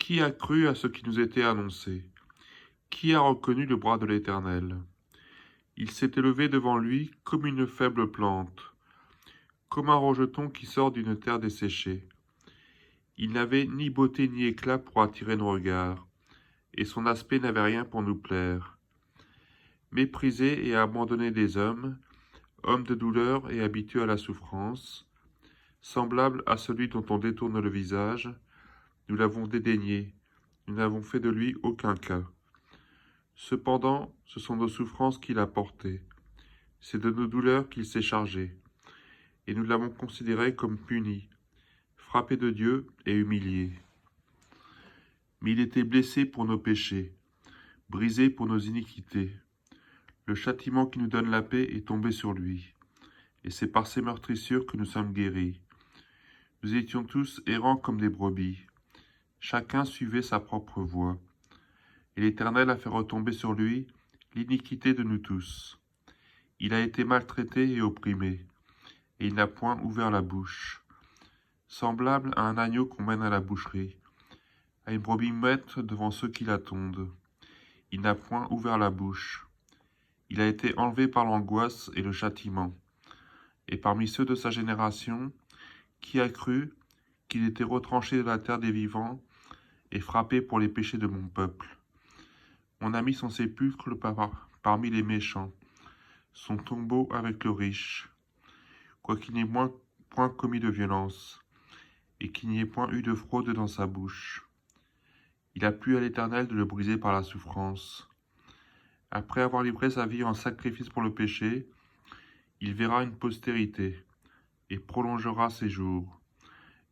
Qui a cru à ce qui nous était annoncé? Qui a reconnu le bras de l'Éternel? Il s'est élevé devant lui comme une faible plante, comme un rejeton qui sort d'une terre desséchée. Il n'avait ni beauté ni éclat pour attirer nos regards, et son aspect n'avait rien pour nous plaire. Méprisé et abandonné des hommes, homme de douleur et habitué à la souffrance, semblable à celui dont on détourne le visage, nous l'avons dédaigné, nous n'avons fait de lui aucun cas. Cependant, ce sont nos souffrances qu'il a portées, c'est de nos douleurs qu'il s'est chargé, et nous l'avons considéré comme puni, frappé de Dieu et humilié. Mais il était blessé pour nos péchés, brisé pour nos iniquités. Le châtiment qui nous donne la paix est tombé sur lui, et c'est par ses meurtrissures que nous sommes guéris. Nous étions tous errants comme des brebis, chacun suivait sa propre voie, et l'Éternel a fait retomber sur lui l'iniquité de nous tous. Il a été maltraité et opprimé, et il n'a point ouvert la bouche. Semblable à un agneau qu'on mène à la boucherie, à une brebis muette devant ceux qui la tondent. Il n'a point ouvert la bouche. Il a été enlevé par l'angoisse et le châtiment. Et parmi ceux de sa génération, qui a cru qu'il était retranché de la terre des vivants et frappé pour les péchés de mon peuple? On a mis son sépulcre parmi les méchants, son tombeau avec le riche, quoiqu'il n'ait point commis de violence, et qu'il n'y ait point eu de fraude dans sa bouche. Il a plu à l'Éternel de le briser par la souffrance. Après avoir livré sa vie en sacrifice pour le péché, il verra une postérité, et prolongera ses jours,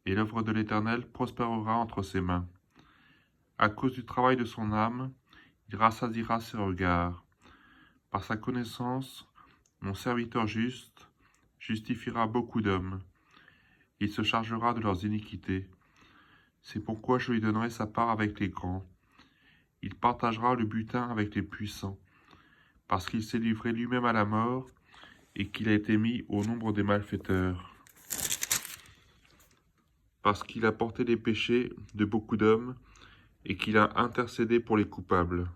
et l'œuvre de l'Éternel prospérera entre ses mains. À cause du travail de son âme, il rassasiera ses regards. Par sa connaissance, mon serviteur juste justifiera beaucoup d'hommes. Il se chargera de leurs iniquités. C'est pourquoi je lui donnerai sa part avec les grands. Il partagera le butin avec les puissants, parce qu'il s'est livré lui-même à la mort et qu'il a été mis au nombre des malfaiteurs. Parce qu'il a porté les péchés de beaucoup d'hommes et qu'il a intercédé pour les coupables.